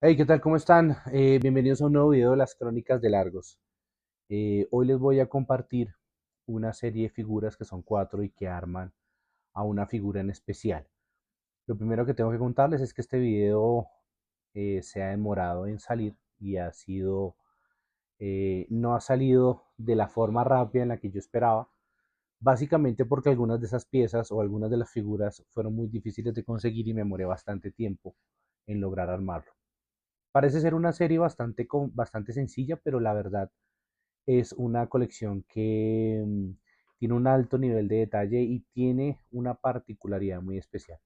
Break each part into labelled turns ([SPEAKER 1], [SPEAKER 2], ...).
[SPEAKER 1] Hey, ¿qué tal? ¿Cómo están? Bienvenidos a un nuevo video de las Crónicas de Largos. Hoy les voy a compartir una serie de figuras que son cuatro y que arman a una figura en especial. Lo primero que tengo que contarles es que este video se ha demorado en salir y no ha salido de la forma rápida en la que yo esperaba, básicamente porque algunas de esas piezas o algunas de las figuras fueron muy difíciles de conseguir y me demoré bastante tiempo en lograr armarlo. Parece ser una serie bastante sencilla, pero la verdad es una colección que tiene un alto nivel de detalle y tiene una particularidad muy especial.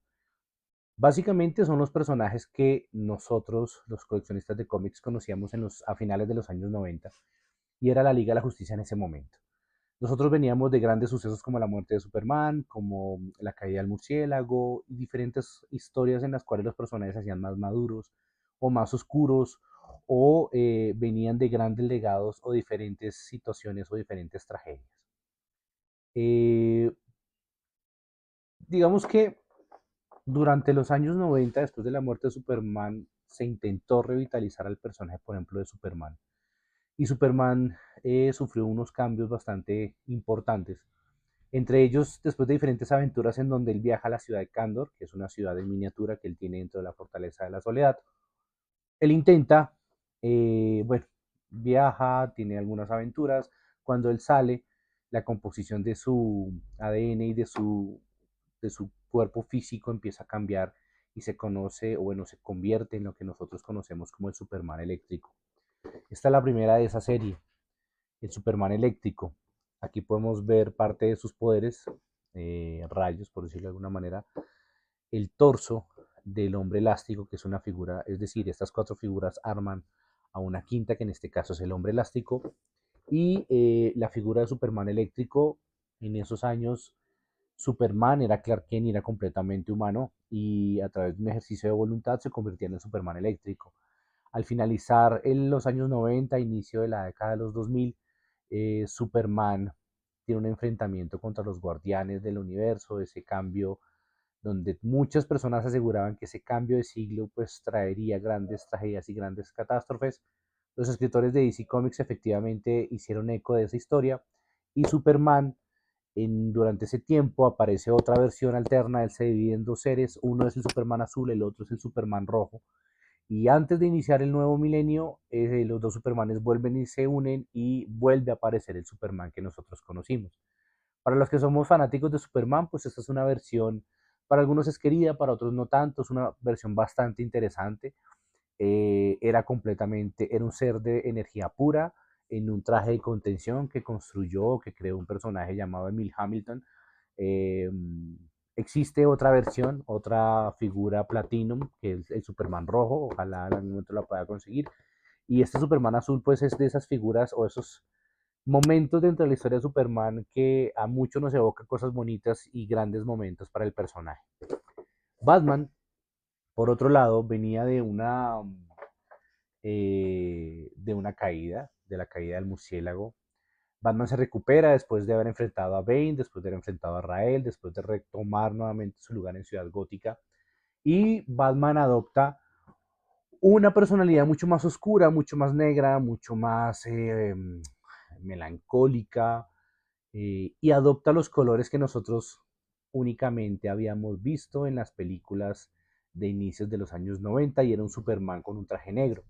[SPEAKER 1] Básicamente son los personajes que nosotros, los coleccionistas de cómics, conocíamos a finales de los años 90 y era la Liga de la Justicia en ese momento. Nosotros veníamos de grandes sucesos como la muerte de Superman, como la caída del murciélago y diferentes historias en las cuales los personajes se hacían más maduros o más oscuros o venían de grandes legados o diferentes situaciones o diferentes tragedias. Eh, digamos que durante los años 90, después de la muerte de Superman, se intentó revitalizar al personaje, por ejemplo, de Superman. Y Superman sufrió unos cambios bastante importantes. Entre ellos, después de diferentes aventuras en donde él viaja a la ciudad de Kandor, que es una ciudad en miniatura que él tiene dentro de la Fortaleza de la Soledad, él intenta, bueno, viaja, tiene algunas aventuras. Cuando él sale, la composición de su ADN y de su cuerpo físico empieza a cambiar y se conoce, o bueno, se convierte en lo que nosotros conocemos como el Superman eléctrico. Esta es la primera de esa serie, el Superman eléctrico. Aquí podemos ver parte de sus poderes, rayos, por decirlo de alguna manera, el torso del hombre elástico, que es una figura, es decir, estas cuatro figuras arman a una quinta, que en este caso es el hombre elástico, y la figura de Superman eléctrico. En esos años Superman era Clark Kent y era completamente humano y a través de un ejercicio de voluntad se convirtió en el Superman eléctrico. Al finalizar en los años 90, inicio de la década de los 2000, Superman tiene un enfrentamiento contra los guardianes del universo, ese cambio donde muchas personas aseguraban que ese cambio de siglo pues traería grandes tragedias y grandes catástrofes. Los escritores de DC Comics efectivamente hicieron eco de esa historia y Superman durante ese tiempo aparece otra versión alterna, él se divide en dos seres, uno es el Superman azul, el otro es el Superman rojo, y antes de iniciar el nuevo milenio, los dos Supermanes vuelven y se unen y vuelve a aparecer el Superman que nosotros conocimos. Para los que somos fanáticos de Superman, pues esta es una versión, para algunos es querida, para otros no tanto, es una versión bastante interesante. Era un ser de energía pura, en un traje de contención que construyó, que creó un personaje llamado Emil Hamilton. Eh, Existe otra versión, otra figura Platinum, que es el Superman rojo, ojalá en algún momento la pueda conseguir. Y este Superman azul, pues es de esas figuras o esos momentos dentro de la historia de Superman que a muchos nos evoca cosas bonitas y grandes momentos para el personaje. Batman, por otro lado, venía de una caída, de la caída del murciélago. Batman se recupera después de haber enfrentado a Bane, después de haber enfrentado a Rael, después de retomar nuevamente su lugar en Ciudad Gótica. Y Batman adopta una personalidad mucho más oscura, mucho más negra, mucho más melancólica, y adopta los colores que nosotros únicamente habíamos visto en las películas de inicios de los años 90 y era un Superman con un traje negro.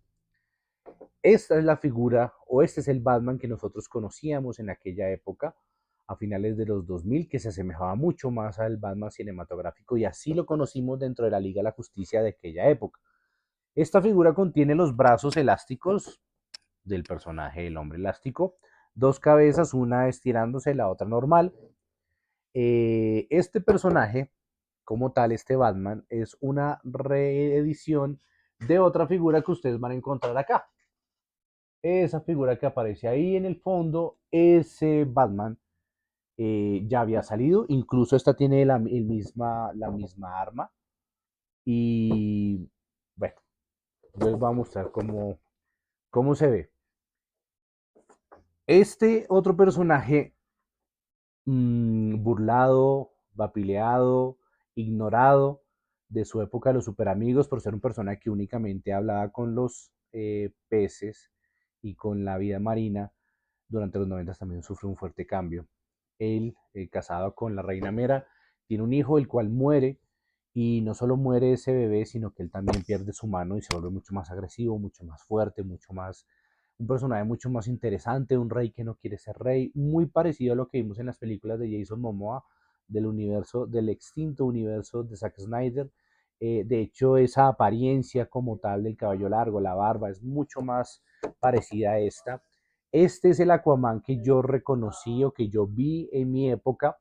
[SPEAKER 1] Esta es la figura o este es el Batman que nosotros conocíamos en aquella época, a finales de los 2000, que se asemejaba mucho más al Batman cinematográfico y así lo conocimos dentro de la Liga de la Justicia de aquella época. Esta figura contiene los brazos elásticos del personaje del hombre elástico, dos cabezas, una estirándose, la otra normal. Este personaje, como tal, este Batman, es una reedición de otra figura que ustedes van a encontrar acá. Esa figura que aparece ahí en el fondo, ese Batman ya había salido, incluso esta tiene la misma arma. Y bueno, les voy a mostrar cómo se ve. Este otro personaje burlado, vapileado, ignorado, de su época de los superamigos, por ser un personaje que únicamente hablaba con los peces y con la vida marina. Durante los 90 también sufre un fuerte cambio. Él, casado con la reina Mera, tiene un hijo el cual muere, y no solo muere ese bebé, sino que él también pierde su mano y se vuelve mucho más agresivo, mucho más fuerte, mucho más, un personaje mucho más interesante, un rey que no quiere ser rey, muy parecido a lo que vimos en las películas de Jason Momoa, del universo, del extinto universo de Zack Snyder. De hecho, esa apariencia como tal del cabello largo, la barba, es mucho más parecida a esta. Este es el Aquaman que yo reconocí o que yo vi en mi época,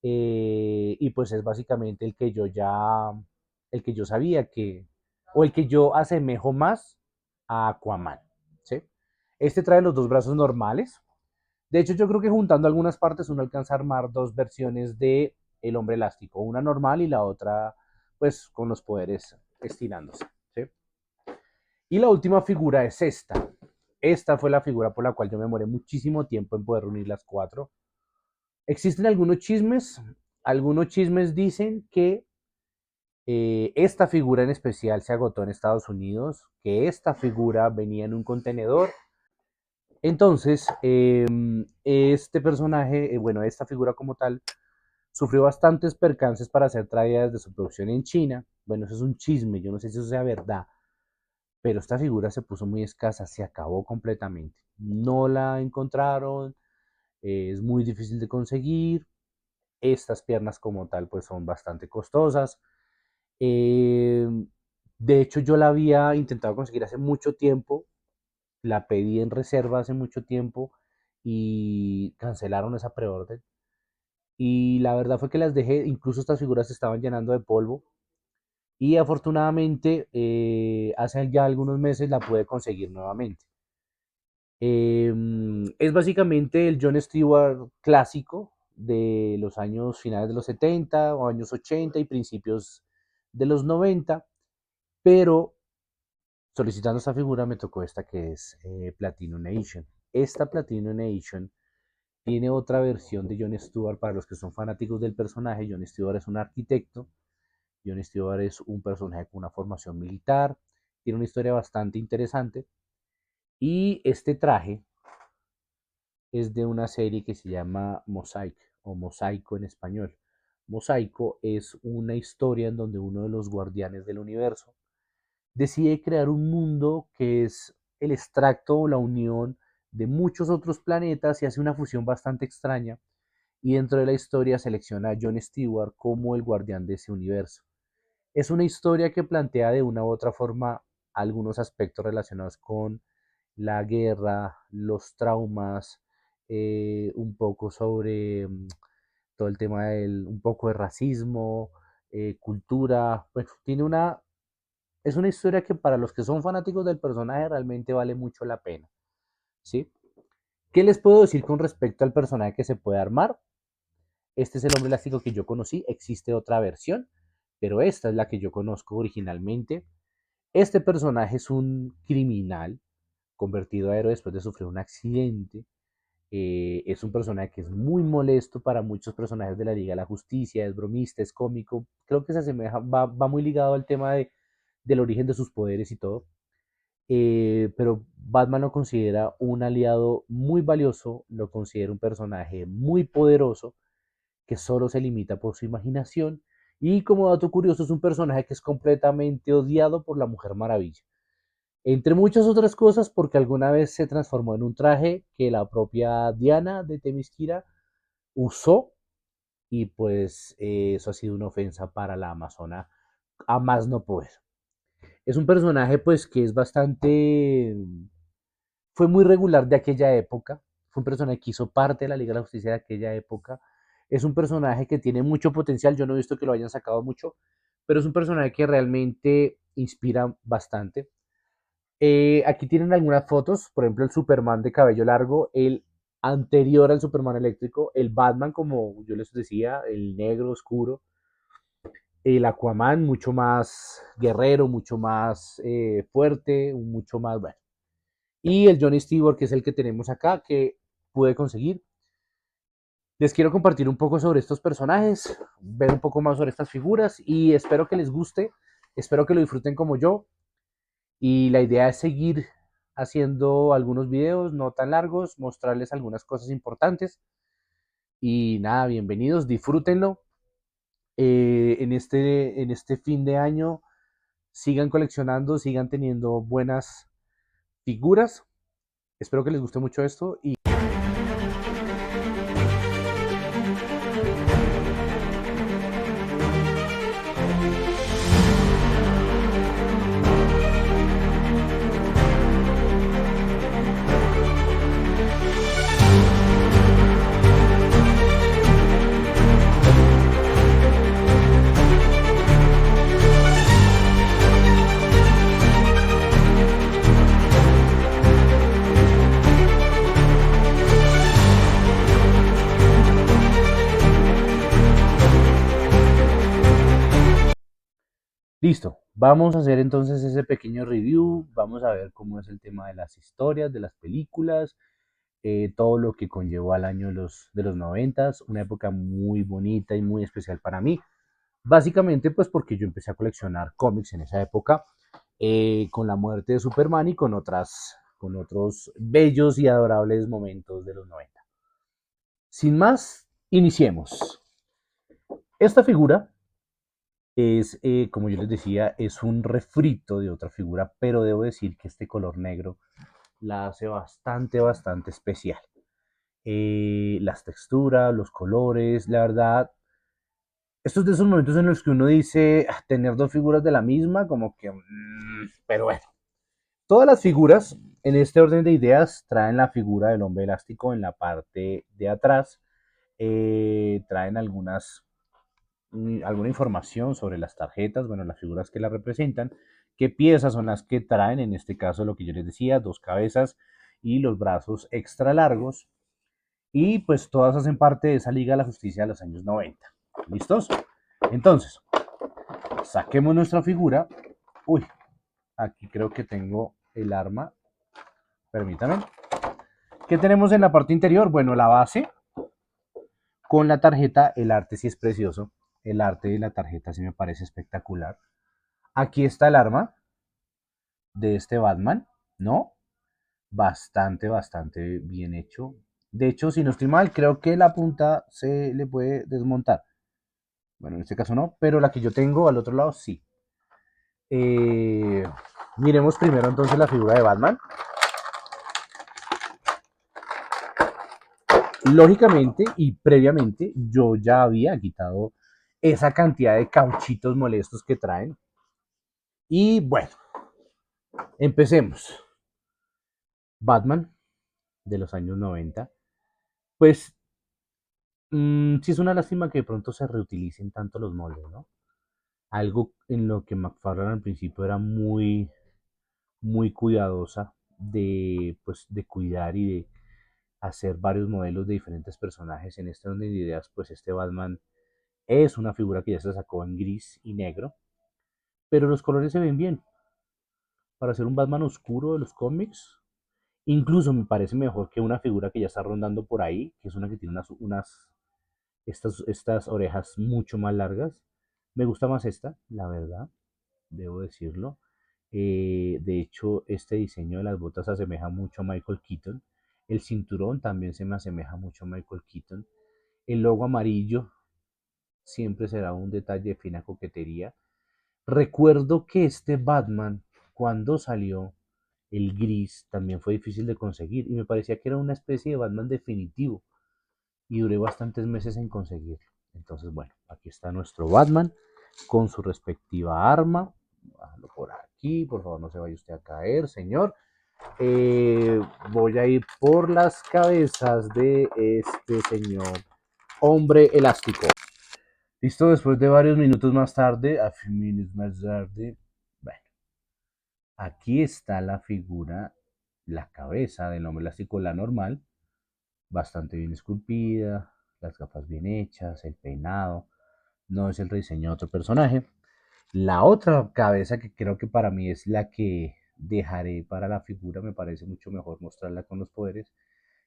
[SPEAKER 1] y pues es básicamente el que yo sabía que, o el que yo asemejo más a Aquaman, ¿sí? Este trae los dos brazos normales. De hecho, yo creo que juntando algunas partes uno alcanza a armar dos versiones de el hombre elástico, una normal y la otra pues con los poderes estirándose, ¿sí? Y la última figura es esta. Esta fue la figura por la cual yo me demoré muchísimo tiempo en poder unir las cuatro. Existen algunos chismes dicen que esta figura en especial se agotó en Estados Unidos, que esta figura venía en un contenedor. Entonces, este personaje, bueno, esta figura como tal, sufrió bastantes percances para ser traída desde su producción en China. Bueno, eso es un chisme, yo no sé si eso sea verdad, pero esta figura se puso muy escasa, se acabó completamente. No la encontraron, es muy difícil de conseguir. Estas piernas como tal pues son bastante costosas. Eh, de hecho yo la había intentado conseguir hace mucho tiempo, la pedí en reserva hace mucho tiempo y cancelaron esa preorden. Y la verdad fue que las dejé, incluso estas figuras se estaban llenando de polvo. Y afortunadamente hace ya algunos meses la pude conseguir nuevamente. Es básicamente el Jon Stewart clásico de los años finales de los 70 o años 80 y principios de los 90, pero solicitando esta figura me tocó esta que es Platinum Nation. Esta Platinum Nation tiene otra versión de Jon Stewart para los que son fanáticos del personaje. Jon Stewart es un arquitecto, Jon Stewart es un personaje con una formación militar, tiene una historia bastante interesante, y este traje es de una serie que se llama Mosaic o Mosaico en español. Mosaico es una historia en donde uno de los guardianes del universo decide crear un mundo que es el extracto o la unión de muchos otros planetas y hace una fusión bastante extraña, y dentro de la historia selecciona a Jon Stewart como el guardián de ese universo. Es una historia que plantea de una u otra forma algunos aspectos relacionados con la guerra, los traumas, un poco sobre todo el tema del, un poco de racismo, cultura. Pues es una historia que para los que son fanáticos del personaje realmente vale mucho la pena, ¿sí? ¿Qué les puedo decir con respecto al personaje que se puede armar? Este es el hombre elástico que yo conocí, existe otra versión, pero esta es la que yo conozco originalmente. Este personaje es un criminal convertido a héroe después de sufrir un accidente. Es un personaje que es muy molesto para muchos personajes de la Liga de la Justicia, es bromista, es cómico. Creo que se asemeja, va muy ligado al tema del origen de sus poderes y todo. Pero Batman lo considera un aliado muy valioso, lo considera un personaje muy poderoso que solo se limita por su imaginación. Y como dato curioso, es un personaje que es completamente odiado por la Mujer Maravilla. Entre muchas otras cosas, porque alguna vez se transformó en un traje que la propia Diana de Temisquira usó, y pues eso ha sido una ofensa para la Amazona a más no poder. Es un personaje pues que es bastante, fue muy regular de aquella época, fue un personaje que hizo parte de la Liga de la Justicia de aquella época, es un personaje que tiene mucho potencial, yo no he visto que lo hayan sacado mucho, pero es un personaje que realmente inspira bastante. Aquí tienen algunas fotos, por ejemplo, el Superman de cabello largo, el anterior al Superman eléctrico, el Batman, como yo les decía, el negro oscuro, el Aquaman, mucho más guerrero, mucho más fuerte, mucho más bueno. Y el Johnny Stewart, que es el que tenemos acá, que pude conseguir. Les quiero compartir un poco sobre estos personajes, ver un poco más sobre estas figuras y espero que les guste, espero que lo disfruten como yo. Y la idea es seguir haciendo algunos videos no tan largos, mostrarles algunas cosas importantes. Y nada, bienvenidos, disfrútenlo. En este fin de año sigan coleccionando, sigan teniendo buenas figuras. Espero que les guste mucho esto y listo. Vamos a hacer entonces ese pequeño review. Vamos a ver cómo es el tema de las historias, de las películas, todo lo que conllevó al año de los 90, una época muy bonita y muy especial para mí. Básicamente, pues porque yo empecé a coleccionar cómics en esa época, con la muerte de Superman y con otros bellos y adorables momentos de los 90. Sin más, iniciemos. Esta figura es, como yo les decía, es un refrito de otra figura, pero debo decir que este color negro la hace bastante, bastante especial. Las texturas, los colores, la verdad, estos de esos momentos en los que uno dice tener dos figuras de la misma, como que, pero bueno, todas las figuras en este orden de ideas traen la figura del hombre elástico en la parte de atrás, traen alguna información sobre las tarjetas, bueno, las figuras que la representan, qué piezas son las que traen, en este caso lo que yo les decía, dos cabezas y los brazos extra largos, y pues todas hacen parte de esa Liga de la Justicia de los años 90. ¿Listos? Entonces, saquemos nuestra figura. Uy, aquí creo que tengo el arma. Permítame. ¿Qué tenemos en la parte interior? Bueno, la base con la tarjeta. El arte sí es precioso. El arte de la tarjeta sí me parece espectacular. Aquí está el arma de este Batman, ¿no? Bastante, bastante bien hecho. De hecho, si no estoy mal, creo que la punta se le puede desmontar. Bueno, en este caso no, pero la que yo tengo al otro lado sí. Eh, Miremos primero entonces la figura de Batman. Lógicamente y previamente yo ya había quitado esa cantidad de cauchitos molestos que traen. Y bueno, empecemos. Batman de los años 90. Pues sí es una lástima que de pronto se reutilicen tanto los moldes, ¿no? Algo en lo que McFarlane al principio era muy, muy cuidadosa de, pues, de cuidar y de hacer varios modelos de diferentes personajes. En este orden de ideas, pues este Batman es una figura que ya se sacó en gris y negro, pero los colores se ven bien. Para hacer un Batman oscuro de los cómics, incluso me parece mejor que una figura que ya está rondando por ahí, que es una que tiene estas orejas mucho más largas. Me gusta más esta, la verdad, debo decirlo. De hecho, este diseño de las botas se asemeja mucho a Michael Keaton. El cinturón también se me asemeja mucho a Michael Keaton. El logo amarillo siempre será un detalle de fina coquetería. Recuerdo que este Batman, cuando salió el gris, también fue difícil de conseguir y me parecía que era una especie de Batman definitivo y duré bastantes meses en conseguirlo. Entonces, bueno, aquí está nuestro Batman con su respectiva arma. Bájalo por aquí, por favor, no se vaya usted a caer, señor. Eh, Voy a ir por las cabezas de este señor hombre elástico. Listo, después de varios minutos más tarde, a few minutes más tarde, bueno, aquí está la figura, la cabeza del hombre elástico, la normal, bastante bien esculpida, las gafas bien hechas, el peinado, no es el rediseño de otro personaje. La otra cabeza que creo que para mí es la que dejaré para la figura, me parece mucho mejor mostrarla con los poderes,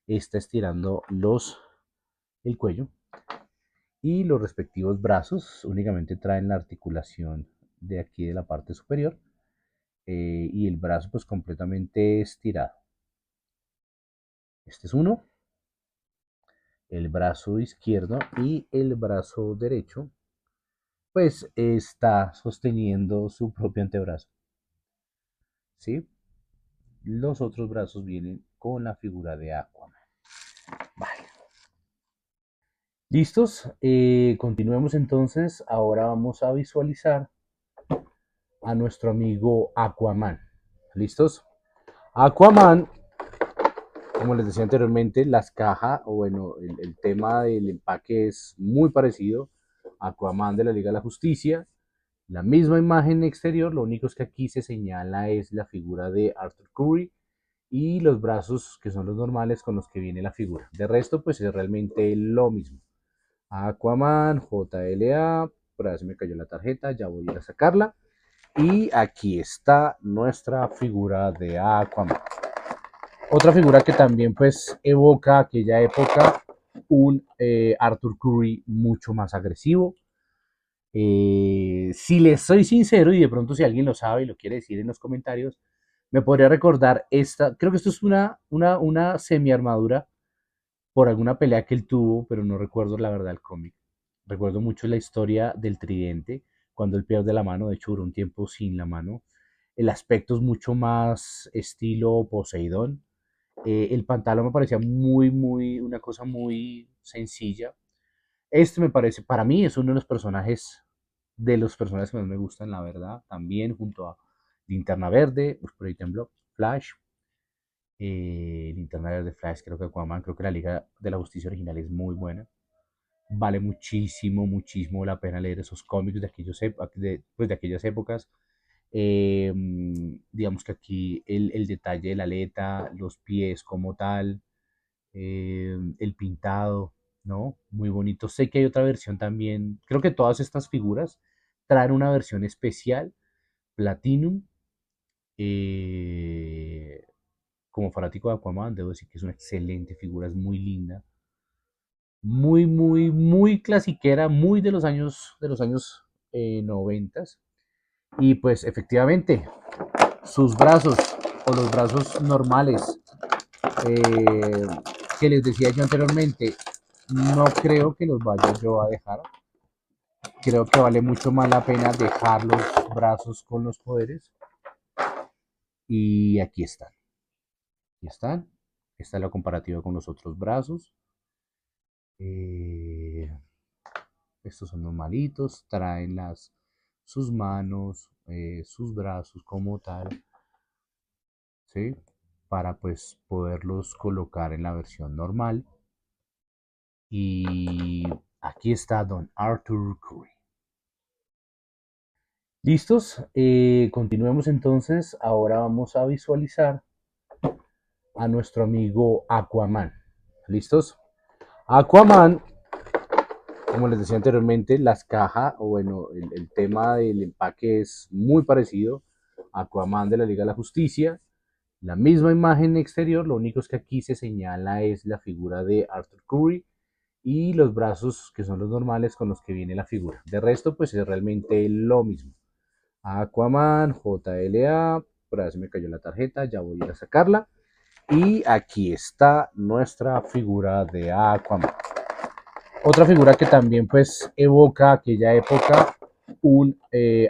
[SPEAKER 1] está estirando el cuello. Y los respectivos brazos únicamente traen la articulación de aquí de la parte superior, y el brazo pues completamente estirado. Este es uno, el brazo izquierdo, y el brazo derecho pues está sosteniendo su propio antebrazo, ¿sí? Los otros brazos vienen con la figura de Aquaman. Vale. ¿Listos? Continuemos entonces. Ahora vamos a visualizar a nuestro amigo Aquaman. ¿Listos? Aquaman, como les decía anteriormente, las cajas, o bueno, el tema del empaque es muy parecido a Aquaman de la Liga de la Justicia. La misma imagen exterior, lo único es que aquí se señala es la figura de Arthur Curry y los brazos que son los normales con los que viene la figura. De resto, pues es realmente lo mismo. Aquaman, JLA, por ahí se me cayó la tarjeta, ya voy a ir a sacarla. Y aquí está nuestra figura de Aquaman. Otra figura que también pues evoca aquella época, un Arthur Curry mucho más agresivo. Si les soy sincero, y de pronto si alguien lo sabe y lo quiere decir en los comentarios, me podría recordar esta, creo que esto es una semi-armadura por alguna pelea que él tuvo, pero no recuerdo la verdad el cómic. Recuerdo mucho la historia del tridente, cuando él pierde la mano, de hecho duró un tiempo sin la mano. El aspecto es mucho más estilo Poseidón. El pantalón me parecía una cosa muy sencilla. Este me parece, para mí es uno de los personajes que más me gustan, la verdad. También junto a Linterna Verde, por ahí tembló, Flash, Linterna Verde, Flash, creo que Aquaman, creo que la Liga de la Justicia original es muy buena. Vale muchísimo, muchísimo la pena leer esos cómics pues de aquellas épocas. Digamos que aquí el detalle de la aleta, los pies como tal, el pintado, ¿no? Muy bonito. Sé que hay otra versión también. Creo que todas estas figuras traen una versión especial, Platinum. eh, Como fanático de Aquaman, debo decir que es una excelente figura, es muy linda, muy, muy, muy clasiquera, muy de los años 90. Y pues efectivamente, sus brazos o los brazos normales, eh, que les decía yo anteriormente, no creo que los vaya yo a dejar. Creo que vale mucho más la pena dejar los brazos con los poderes. Y aquí están. Aquí están. Esta es la comparativa con los otros brazos. Eh, Estos son normalitos. Traen sus manos, sus brazos como tal, ¿sí? Para pues poderlos colocar en la versión normal. Y aquí está Don Arthur Curry. ¿Listos? Continuemos entonces. Ahora vamos a visualizar a nuestro amigo Aquaman. ¿Listos? Aquaman, como les decía anteriormente, las cajas, o bueno, el tema del empaque es muy parecido a Aquaman de la Liga de la Justicia. La misma imagen exterior, lo único es que aquí se señala es la figura de Arthur Curry y los brazos que son los normales con los que viene la figura. De resto, pues es realmente lo mismo. Aquaman, JLA, por ahí se me cayó la tarjeta, ya voy a ir a sacarla. Y aquí está nuestra figura de Aquaman. Otra figura que también pues evoca aquella época, un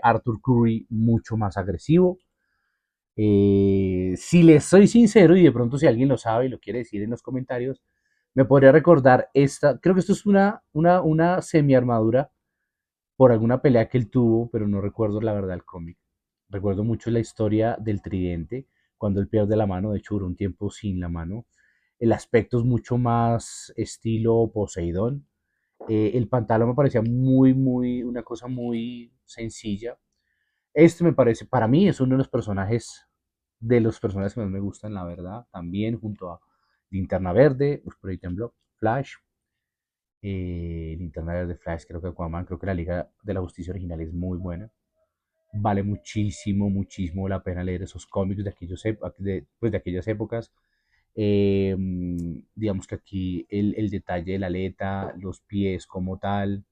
[SPEAKER 1] Arthur Curry mucho más agresivo. Si les soy sincero, y de pronto si alguien lo sabe y lo quiere decir en los comentarios, me podría recordar esta, creo que esto es una semi-armadura por alguna pelea que él tuvo, pero no recuerdo la verdad el cómic. Recuerdo mucho la historia del tridente, cuando él pierde la mano, de hecho duró un tiempo sin la mano. El aspecto es mucho más estilo Poseidón. El pantalón me parecía una cosa muy sencilla. Este me parece, para mí es uno de los personajes que más me gustan, la verdad. También junto a Linterna Verde, por ahí tembló, Flash, Linterna Verde, Flash, creo que Aquaman, creo que la Liga de la Justicia original es muy buena. Vale muchísimo, muchísimo la pena leer esos cómics de aquellas épocas. Digamos que aquí el detalle de la aleta, los pies como tal,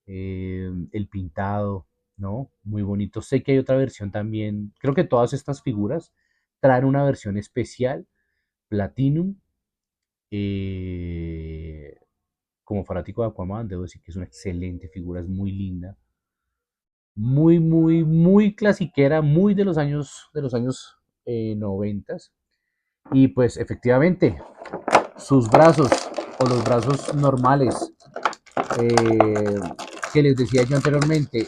[SPEAKER 1] el pintado, ¿no? Muy bonito. Sé que hay otra versión también. Creo que todas estas figuras traen una versión especial, Platinum. eh, Como fanático de Aquaman, debo decir que es una excelente figura, es muy linda. Muy, muy, muy clasiquera, muy de los años 90. Y pues efectivamente, sus brazos o los brazos normales eh, que les decía yo anteriormente,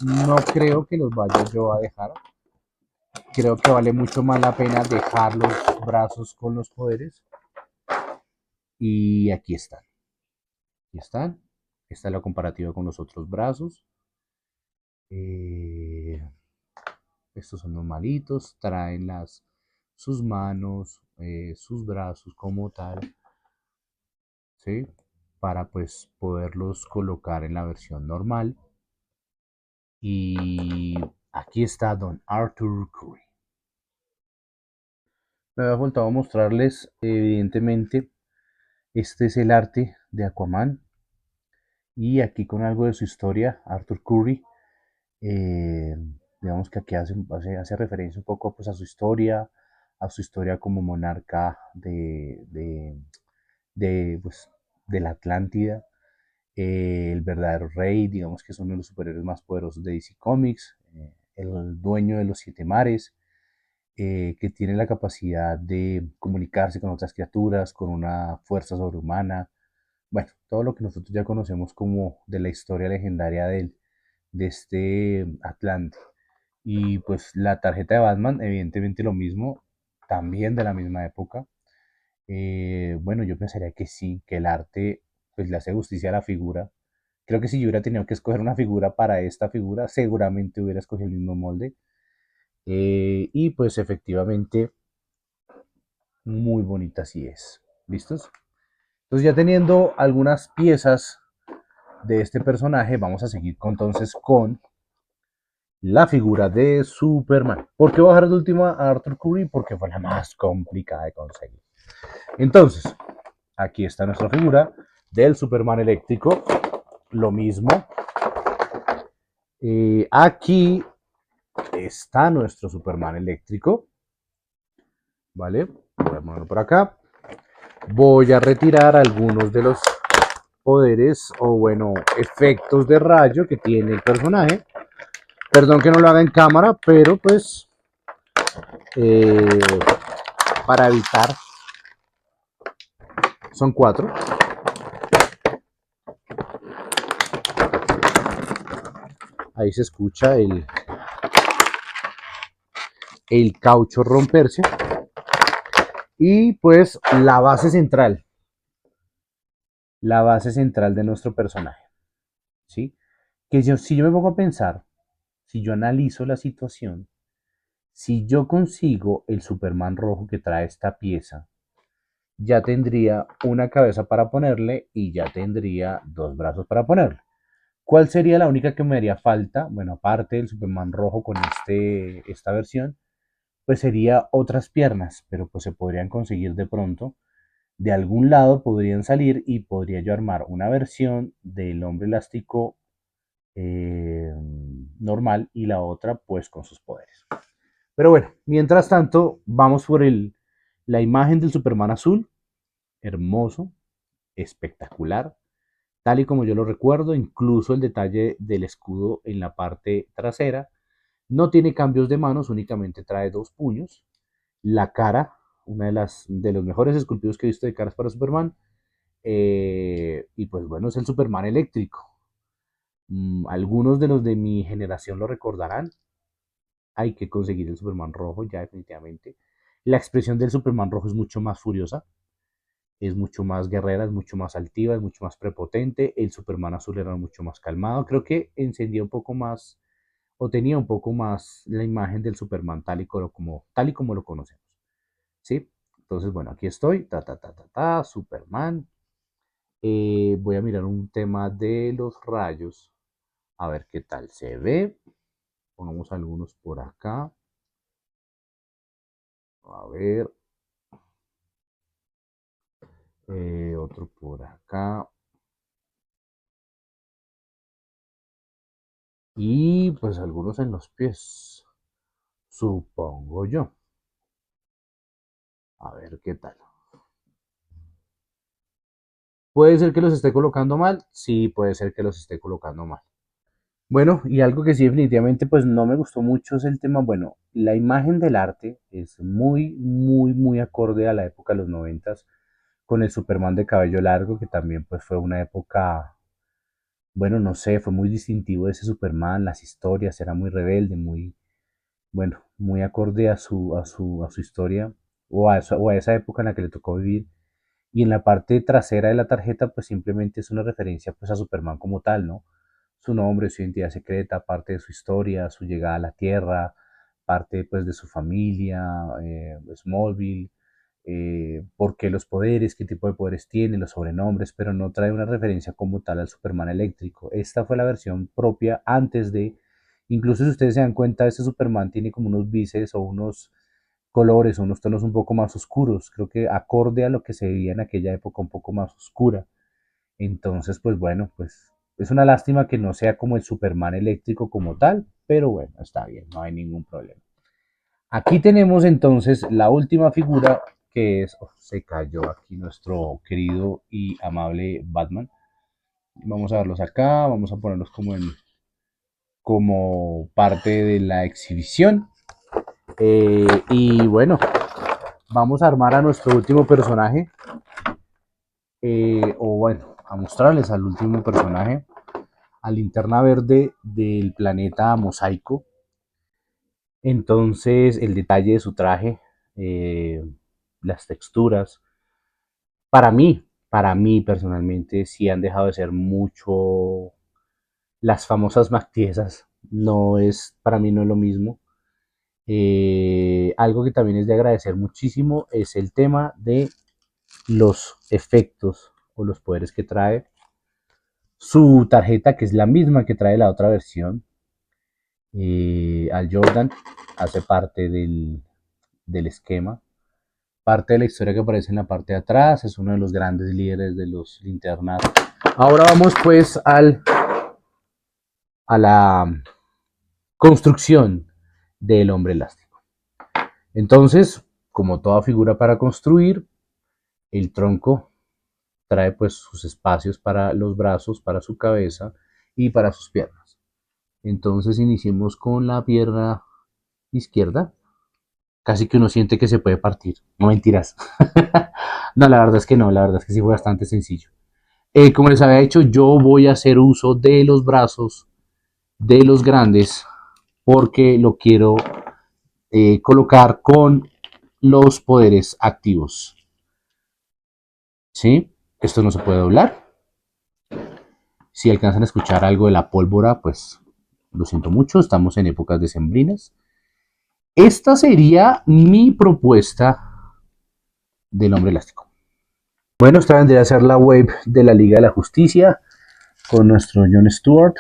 [SPEAKER 1] no creo que los vaya yo a dejar. Creo que vale mucho más la pena dejar los brazos con los poderes. Y aquí están. Aquí están. Esta es la comparativa con los otros brazos. Eh, Estos son normalitos. Traen sus manos, sus brazos como tal. ¿Sí? Para pues poderlos colocar en la versión normal. Y aquí está Don Arthur Curry. Me había faltado mostrarles, evidentemente, este es el arte de Aquaman. Y aquí con algo de su historia, Arthur Curry, eh, digamos que aquí hace referencia un poco pues, a su historia como monarca pues, de la Atlántida, el verdadero rey, digamos que es uno de los superhéroes más poderosos de DC Comics, el dueño de los siete mares, que tiene la capacidad de comunicarse con otras criaturas, con una fuerza sobrehumana. Bueno, todo lo que nosotros ya conocemos como de la historia legendaria de este Atlante. Y pues la tarjeta de Batman, evidentemente lo mismo, también de la misma época. Bueno, yo pensaría que sí, que el arte pues le hace justicia a la figura. Creo que si yo hubiera tenido que escoger una figura para esta figura, seguramente hubiera escogido el mismo molde. Y pues efectivamente, muy bonita así es. ¿Listos? Entonces ya teniendo algunas piezas de este personaje, vamos a seguir entonces con la figura de Superman. ¿Por qué bajar de última a Arthur Curry? Porque fue la más complicada de conseguir. Entonces, aquí está nuestra figura del Superman eléctrico. Lo mismo. Aquí está nuestro Superman eléctrico. ¿Vale? Voy a ponerlo por acá. Voy a retirar algunos de los poderes o bueno, efectos de rayo que tiene el personaje. Perdón que no lo haga en cámara, pero pues eh, para evitar, son cuatro. Ahí se escucha el caucho romperse. Y pues la base central de nuestro personaje. ¿Sí? Que si yo me pongo a pensar, si yo analizo la situación, si yo consigo el Superman rojo que trae esta pieza, ya tendría una cabeza para ponerle y ya tendría dos brazos para ponerle. ¿Cuál sería la única que me haría falta? Bueno, aparte del Superman rojo con esta versión, pues sería otras piernas, pero pues se podrían conseguir de pronto. De algún lado podrían salir y podría yo armar una versión del hombre elástico normal y la otra pues con sus poderes. Pero bueno, mientras tanto, vamos por la imagen del Superman azul, hermoso, espectacular, tal y como yo lo recuerdo, incluso el detalle del escudo en la parte trasera. No tiene cambios de manos, únicamente trae dos puños. La cara, una de los mejores esculpidos que he visto de caras para Superman. Y pues bueno, es el Superman eléctrico. Algunos de los de mi generación lo recordarán. Hay que conseguir el Superman rojo ya definitivamente. La expresión del Superman rojo es mucho más furiosa, es mucho más guerrera, es mucho más altiva, es mucho más prepotente. El Superman azul era mucho más calmado. Creo que encendía un poco más o tenía un poco más la imagen del Superman tal y como lo conocemos. ¿Sí? Entonces, bueno, aquí estoy, Superman. Voy a mirar un tema de los rayos, a ver qué tal se ve. Pongamos algunos por acá. A ver. Otro por acá. Y pues algunos en los pies, supongo yo. A ver qué tal. ¿Puede ser que los esté colocando mal? Sí, puede ser que los esté colocando mal. Bueno, y algo que sí definitivamente pues no me gustó mucho es el tema, bueno, la imagen del arte es muy acorde a la época de los noventas, con el Superman de cabello largo, que también pues fue una época, bueno, no sé, fue muy distintivo de ese Superman, las historias, era muy rebelde, muy, bueno, muy acorde a su historia o a esa época en la que le tocó vivir. Y en la parte trasera de la tarjeta, pues simplemente es una referencia pues a Superman como tal, ¿no? Su nombre, su identidad secreta, parte de su historia, su llegada a la Tierra, parte pues de su familia, Smallville, por qué los poderes, qué tipo de poderes tiene, los sobrenombres, pero no trae una referencia como tal al Superman eléctrico. Esta fue la versión propia antes de, incluso si ustedes se dan cuenta, este Superman tiene como unos bíceps o unos colores o unos tonos un poco más oscuros, creo que acorde a lo que se veía en aquella época un poco más oscura. Entonces, pues bueno, pues es una lástima que no sea como el Superman eléctrico como tal, pero bueno, está bien, no hay ningún problema. Aquí tenemos entonces la última figura que es, oh, se cayó aquí nuestro querido y amable Batman. Vamos a verlos acá, vamos a ponerlos como parte de la exhibición. Y bueno, vamos a armar a nuestro último personaje, o bueno, a mostrarles al último personaje, a Linterna Verde del planeta Mosaico. Entonces, el detalle de su traje, eh, las texturas, para mí personalmente, sí han dejado de ser mucho las famosas mactiesas. No es, para mí no es lo mismo. Algo que también es de agradecer muchísimo es el tema de los efectos o los poderes que trae su tarjeta, que es la misma que trae la otra versión. Al Jordan hace parte del esquema. Parte de la historia que aparece en la parte de atrás, es uno de los grandes líderes de los linternas. Ahora vamos pues a la construcción del hombre elástico. Entonces, como toda figura para construir, el tronco trae pues sus espacios para los brazos, para su cabeza y para sus piernas. Entonces iniciemos con la pierna izquierda. Casi que uno siente que se puede partir. No mentiras. No, la verdad es que no, la verdad es que sí fue bastante sencillo. Como les había dicho, yo voy a hacer uso de los brazos de los grandes porque lo quiero colocar con los poderes activos. ¿Sí? Esto no se puede doblar. Si alcanzan a escuchar algo de la pólvora, pues lo siento mucho, estamos en épocas decembrinas. Esta sería mi propuesta del hombre elástico. Bueno, esta vendría a ser la web de la Liga de la Justicia con nuestro Jon Stewart,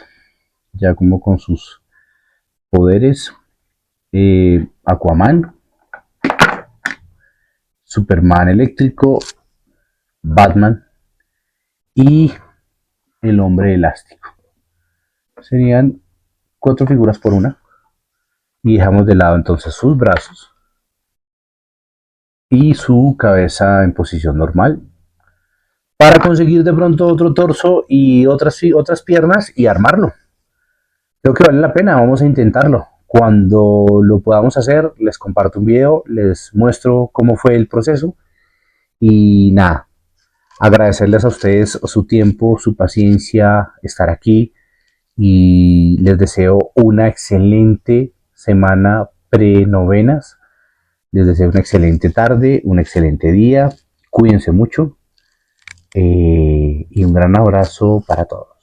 [SPEAKER 1] ya como con sus poderes. Aquaman, Superman eléctrico, Batman y el hombre elástico. Serían 4 figuras por una. Y dejamos de lado entonces sus brazos y su cabeza en posición normal para conseguir de pronto otro torso y otras piernas y armarlo. Creo que vale la pena, vamos a intentarlo. Cuando lo podamos hacer, les comparto un video, les muestro cómo fue el proceso y nada, agradecerles a ustedes su tiempo, su paciencia, estar aquí y les deseo una excelente semana pre-novenas. Les deseo una excelente tarde, un excelente día. Cuídense mucho y un gran abrazo para todos.